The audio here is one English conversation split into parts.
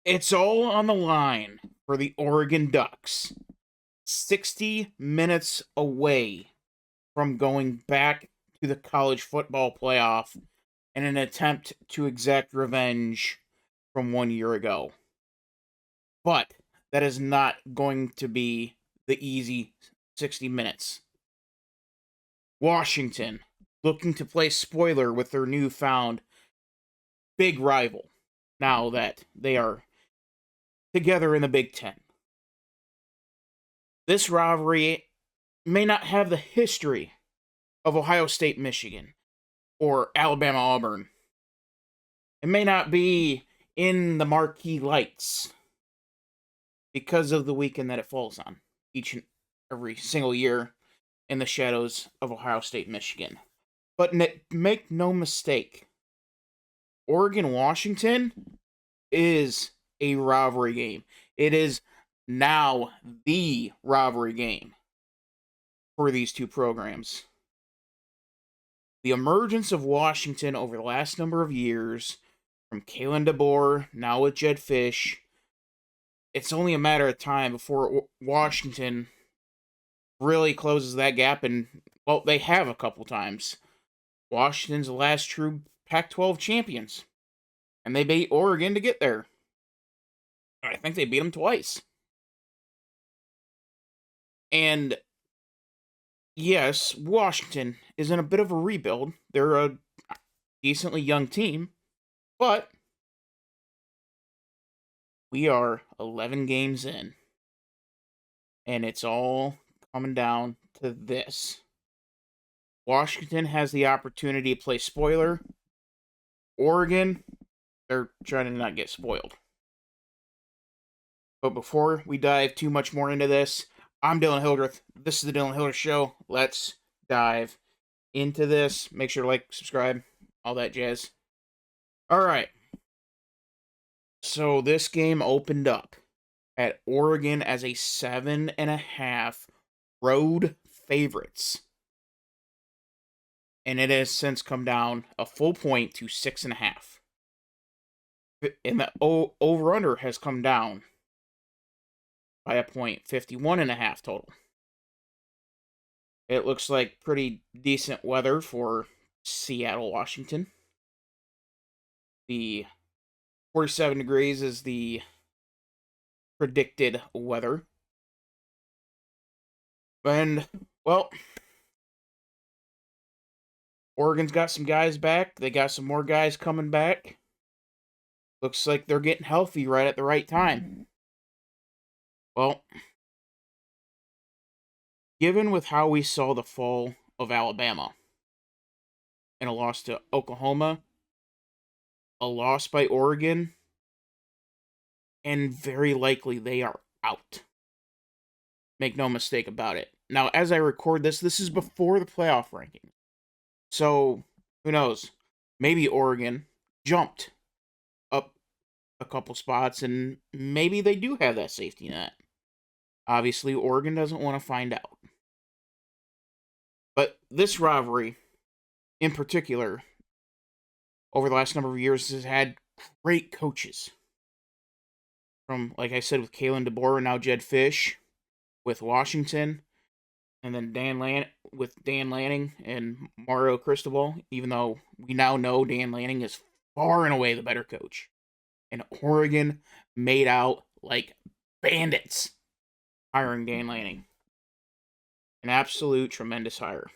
It's all on the line for the Oregon Ducks. 60 minutes away from going back to the college football playoff in an attempt to exact revenge from 1 year ago. But that is not going to be the easy 60 minutes. Washington looking to play spoiler with their newfound big rival now that they are together in the Big Ten. This rivalry may not have the history of Ohio State, Michigan, or Alabama, Auburn. It may not be in the marquee lights because of the weekend that it falls on each and every single year in the shadows of Ohio State, Michigan. But make no mistake, Oregon Washington is a rivalry game. It is now the rivalry game for these two programs. The emergence of Washington over the last number of years, from Kalen DeBoer, now with Jedd Fisch, it's only a matter of time before Washington really closes that gap, and, well, they have a couple times. Washington's the last true Pac-12 champions, and they beat Oregon to get there. I think they beat them twice. And yes, Washington is in a bit of a rebuild. They're a decently young team, but we are 11 games in, and it's all coming down to this. Washington has the opportunity to play spoiler. Oregon, they're trying to not get spoiled. But before we dive too much more into this, I'm Dylan Hildreth. This is the Dylan Hildreth Show. Let's dive into this. Make sure to like, subscribe, all that jazz. All right. So this game opened up at Oregon as a 7.5 road favorites. And it has since come down a full point to 6.5. And the over-under has come down by a point, 51.5 total. It looks like pretty decent weather for Seattle, Washington. The 47 degrees is the predicted weather. And, well, Oregon's got some guys back. They got some more guys coming back. Looks like they're getting healthy right at the right time. Well, given with how we saw the fall of Alabama and a loss to Oklahoma, a loss by Oregon, and very likely they are out. Make no mistake about it. Now, as I record this, this is before the playoff ranking. So, who knows? Maybe Oregon jumped up a couple spots, and maybe they do have that safety net. Obviously, Oregon doesn't want to find out. But this rivalry, in particular, over the last number of years, has had great coaches. From, like I said, with Kalen DeBoer and now Jedd Fisch, with Washington, and then Dan Lanning and Mario Cristobal, even though we now know Dan Lanning is far and away the better coach. And Oregon made out like bandits hiring Dan Lanning. An absolute tremendous hire.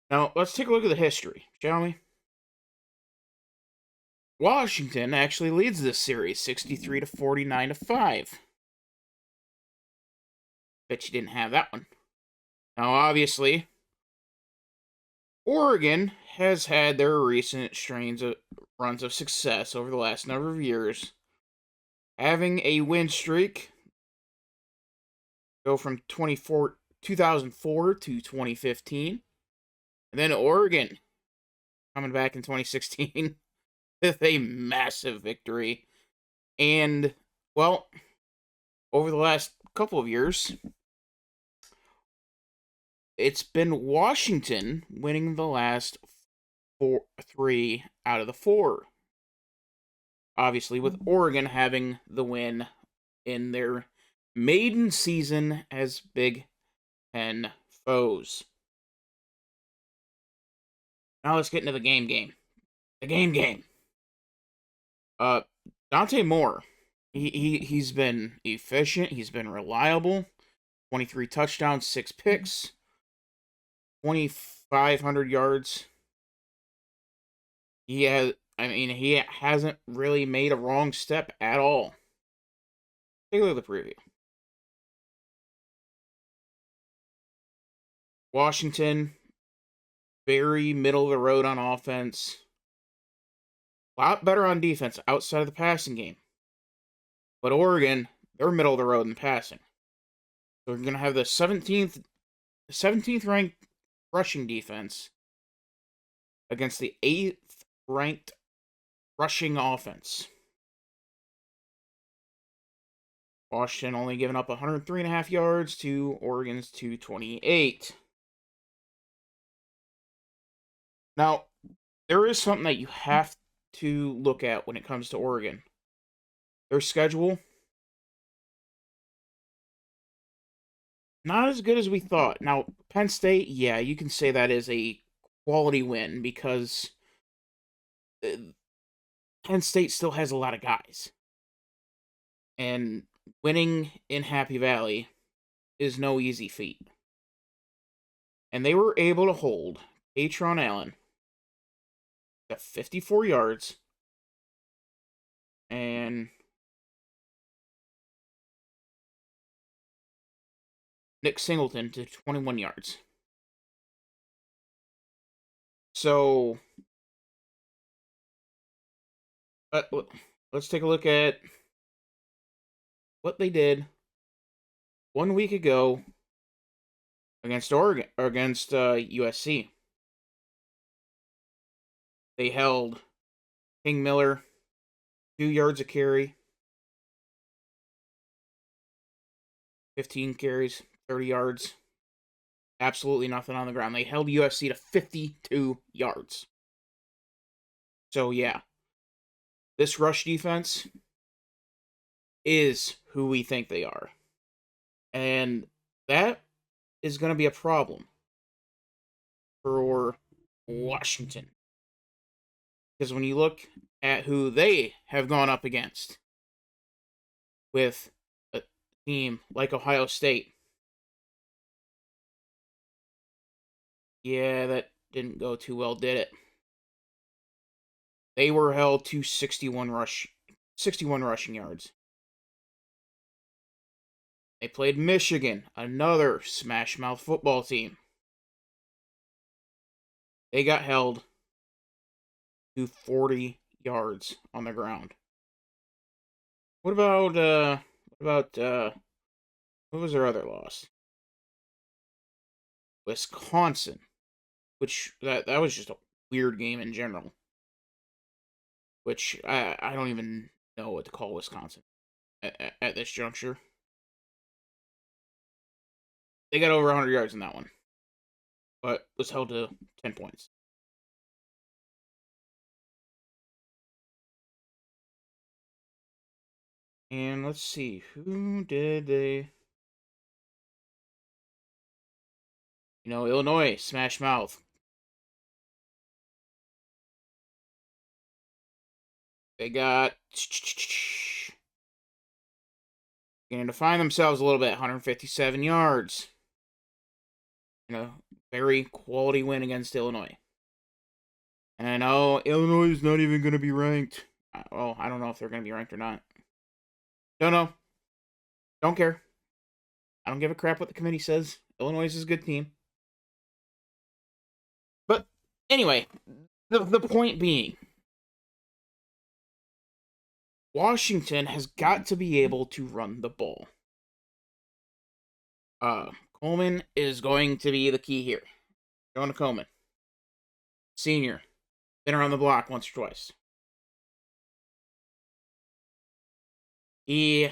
Now, let's take a look at the history, shall we? Washington actually leads this series 63 to 49 to 5. Bet you didn't have that one. Now, obviously, Oregon has had their recent runs of success over the last number of years, having a win streak go from 2004 to 2015. And then Oregon coming back in 2016 with a massive victory. And, well, over the last couple of years, it's been Washington winning the last 3 out of the 4. obviously, with Oregon having the win in their maiden season as Big Ten foes. Now let's get into the game. The game. Uh, Dante Moore. He's been efficient. He's been reliable. 23 touchdowns, 6 picks, 2,500 yards. He hasn't really made a wrong step at all. Take a look at the preview. Washington, very middle of the road on offense. A lot better on defense outside of the passing game. But Oregon, they're middle of the road in passing. So we're going to have the 17th ranked rushing defense against the 8th ranked rushing offense. Washington only giving up 103.5 yards to Oregon's 228. Now, there is something that you have to look at when it comes to Oregon. Their schedule, not as good as we thought. Now, Penn State, yeah, you can say that is a quality win because Penn State still has a lot of guys. And winning in Happy Valley is no easy feat. And they were able to hold Patron Allen at 54 yards and Nick Singleton to 21 yards. So, let's take a look at what they did 1 week ago against Oregon or against USC. They held King Miller 2 yards a carry, 15 carries, 30 yards. Absolutely nothing on the ground. They held USC to 52 yards. So, yeah. This rush defense is who we think they are. And that is going to be a problem for Washington. Because when you look at who they have gone up against with a team like Ohio State, yeah, that didn't go too well, did it? They were held to 61 rushing yards. They played Michigan, another smash mouth football team. They got held to 40 yards on the ground. What about what was their other loss? Wisconsin, which that was just a weird game in general. Which I don't even know what to call Wisconsin at this juncture. They got over 100 yards in that one, but was held to 10 points. And let's see, who did they... Illinois, smash mouth. They got... Going to find themselves a little bit, 157 yards. Very quality win against Illinois. And I know Illinois is not even going to be ranked. Well, I don't know if they're going to be ranked or not. Don't know. Don't care. I don't give a crap what the committee says. Illinois is a good team. But anyway, the point being, Washington has got to be able to run the ball. Coleman is going to be the key here. Jonah Coleman. Senior. Been around the block once or twice. He's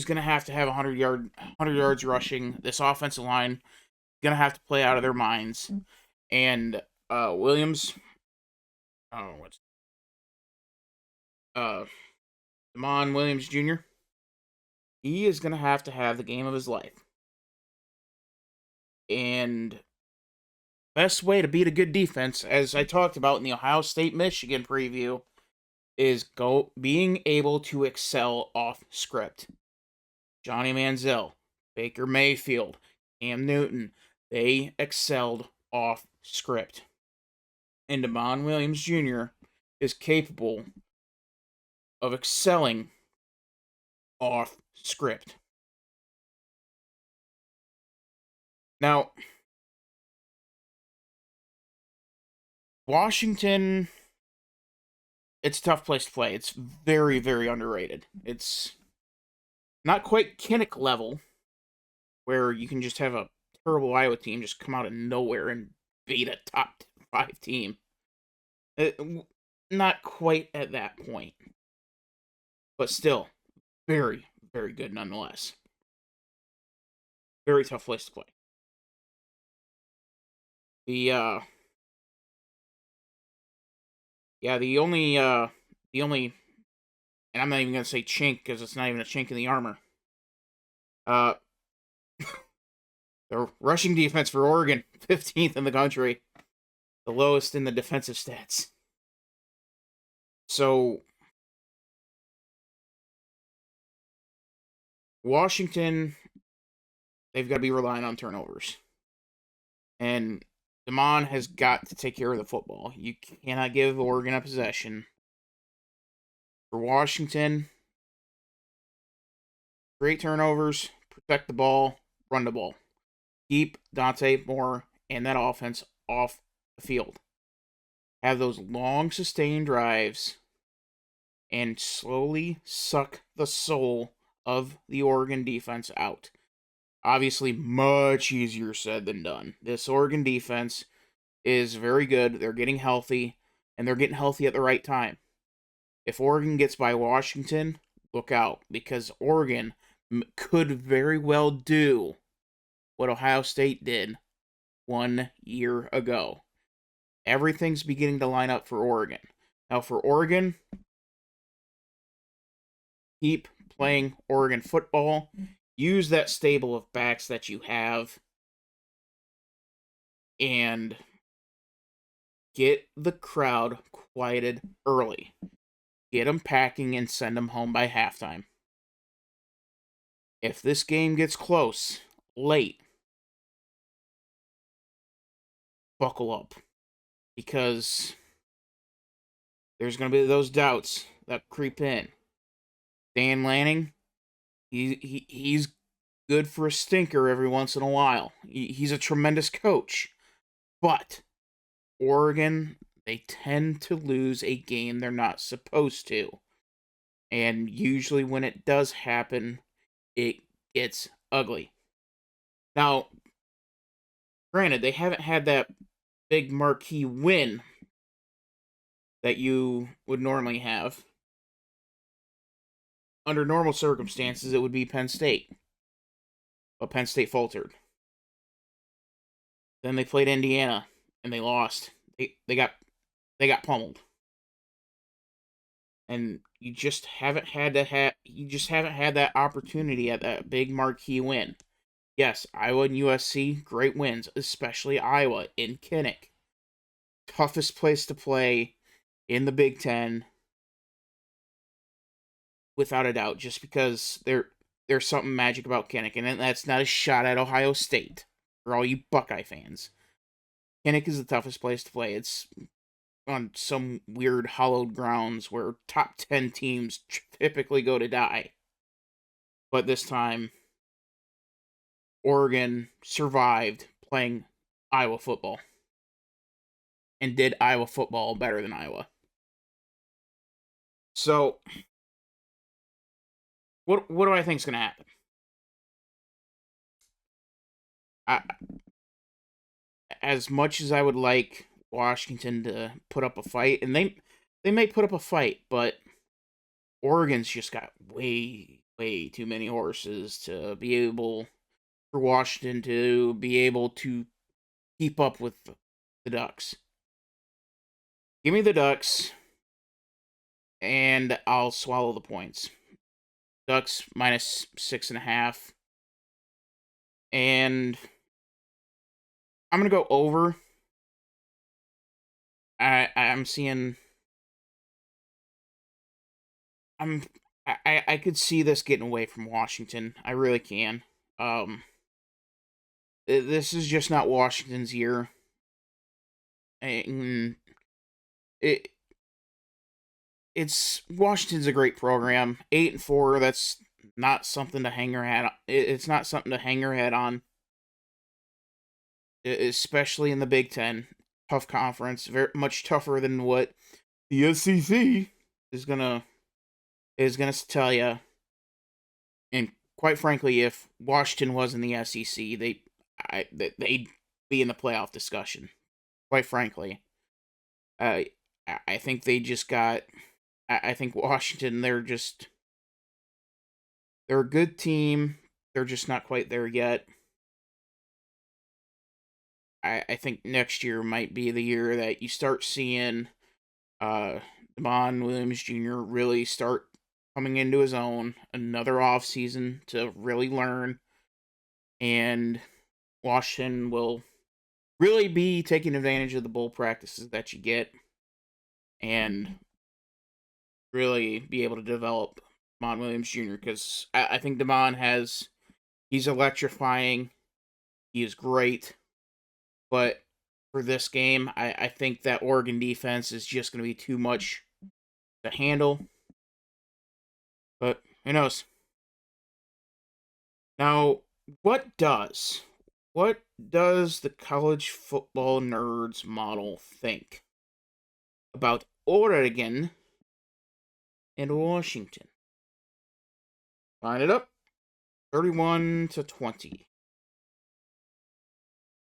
going to have 100 yards rushing. This offensive line going to have to play out of their minds. And Williams, uh, Damon Williams Jr., he is going to have the game of his life. And best way to beat a good defense, as I talked about in the Ohio State Michigan preview, is being able to excel off script. Johnny Manziel, Baker Mayfield, Cam Newton, they excelled off script. And Damon Williams Jr. is capable of excelling off script. Now, Washington, it's a tough place to play. It's very, very underrated. It's not quite Kinnick level, where you can just have a terrible Iowa team just come out of nowhere and beat a top 5 team. Not quite at that point. But still, very, very good nonetheless. Very tough place to play. The the only and I'm not even gonna say chink because it's not even a chink in the armor. The rushing defense for Oregon, 15th in the country, the lowest in the defensive stats. So Washington, they've got to be relying on turnovers, and Damon has got to take care of the football. You cannot give Oregon a possession. For Washington, create turnovers, protect the ball, run the ball. Keep Dante Moore and that offense off the field. Have those long, sustained drives and slowly suck the soul of the Oregon defense out. Obviously, much easier said than done. This Oregon defense is very good. They're getting healthy, and they're getting healthy at the right time. If Oregon gets by Washington, look out, because Oregon could very well do what Ohio State did 1 year ago. Everything's beginning to line up for Oregon. Now, for Oregon, keep playing Oregon football. Use that stable of backs that you have and get the crowd quieted early. Get them packing and send them home by halftime. If this game gets close, late, buckle up. Because there's going to be those doubts that creep in. Dan Lanning, he's good for a stinker every once in a while. He's a tremendous coach. But Oregon, they tend to lose a game they're not supposed to. And usually when it does happen, it gets ugly. Now, granted, they haven't had that big marquee win that you would normally have. Under normal circumstances, it would be Penn State. But Penn State faltered. Then they played Indiana, and they lost. They got pummeled. And you just haven't had that opportunity at that big marquee win. Yes, Iowa and USC, great wins, especially Iowa in Kinnick. Toughest place to play in the Big Ten, without a doubt, just because there's something magic about Kinnick, and that's not a shot at Ohio State for all you Buckeye fans. Kinnick is the toughest place to play. It's on some weird hollowed grounds where top 10 teams typically go to die. But this time, Oregon survived playing Iowa football and did Iowa football better than Iowa. So, what do I think is going to happen? As much as I would like Washington to put up a fight, and they may put up a fight, but Oregon's just got way too many horses to be able for Washington to be able to keep up with the Ducks. Give me the Ducks and I'll swallow the points. Ducks minus 6.5. And I'm gonna go over. I'm seeing. I could see this getting away from Washington. I really can. Um, this is just not Washington's year. And it it's Washington's a great program. 8-4. That's not something to hang your hat on. It's not something to hang your head on, especially in the Big Ten. Tough conference, very much tougher than what the SEC is gonna tell you. And quite frankly, if Washington was in the SEC, they'd be in the playoff discussion. Quite frankly, I think they just got. I think Washington. They're a good team. They're just not quite there yet. I think next year might be the year that you start seeing Demond Williams Jr. really start coming into his own. Another off season to really learn, and Washington will really be taking advantage of the bowl practices that you get, and really be able to develop Demond Williams Jr. Because I think he's electrifying. He is great, but for this game, I think that Oregon defense is just going to be too much to handle. But who knows? Now, what does the college football nerds model think about Oregon and Washington? Line it up. 31-20.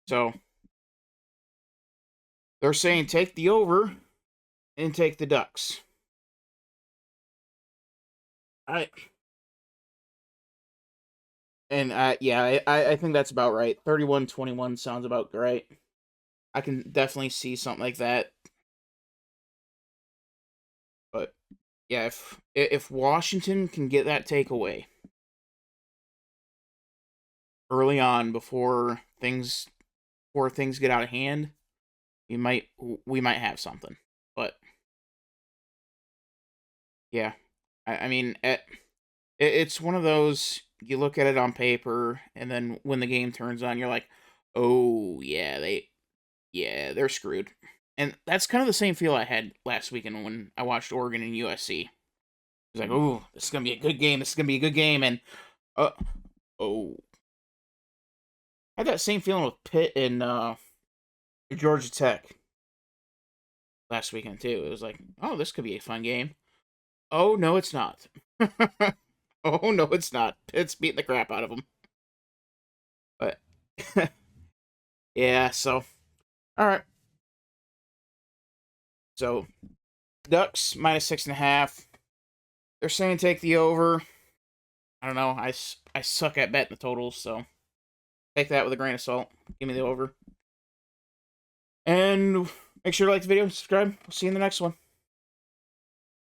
So they're saying take the over and take the Ducks. I think that's about right. 31-21 sounds about right. I can definitely see something like that. But yeah, if Washington can get that takeaway early on before things get out of hand, we might have something. But yeah, I mean, it's one of those, you look at it on paper, and then when the game turns on, you're like, oh yeah, they're screwed. And that's kind of the same feel I had last weekend when I watched Oregon and USC. It was like, oh, this is gonna be a good game. This is gonna be a good game, and oh, I had that same feeling with Pitt and Georgia Tech last weekend too. It was like, oh, this could be a fun game. Oh no, it's not. Oh no, it's not. Pitt's beating the crap out of them. But yeah, so all right. So Ducks minus 6.5. They're saying take the over. I don't know. I suck at betting the totals, so take that with a grain of salt. Give me the over. And make sure to like the video, subscribe. We'll see you in the next one.